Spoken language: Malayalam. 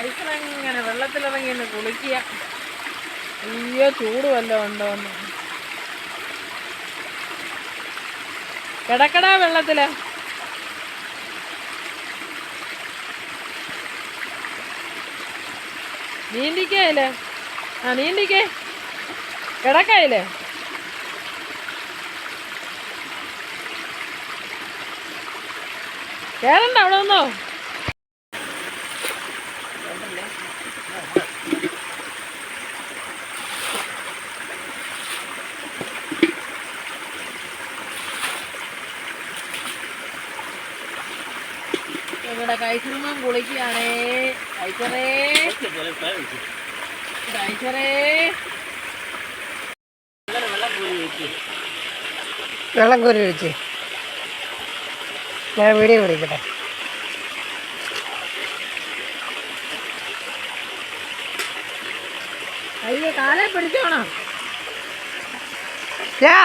ഐസിലങ്ങനെ വെള്ളത്തിലിറങ്ങി ഒന്ന് കുളിക്കുക. അയ്യോ ചൂട് വല്ലതും ഉണ്ടോന്ന്. കിടക്കടാ വെള്ളത്തില്. നീന്തിക്കയില്ലേ? നീന്തിക്കേ. കിടക്കയില്ലേ? കേറണ്ട അവിടെ നിന്നോ. ഇവിടെ കൈസർമ്മൻ കുളിക്കുകയാണേ. കൈസറേ കൈസറേ വെള്ളം കോരി ഒഴിച്ച് ഞാൻ വീഡിയോ വിളിക്കട്ടെ. അയ്യോ കാലേ പിടിച്ചോണോ. യാ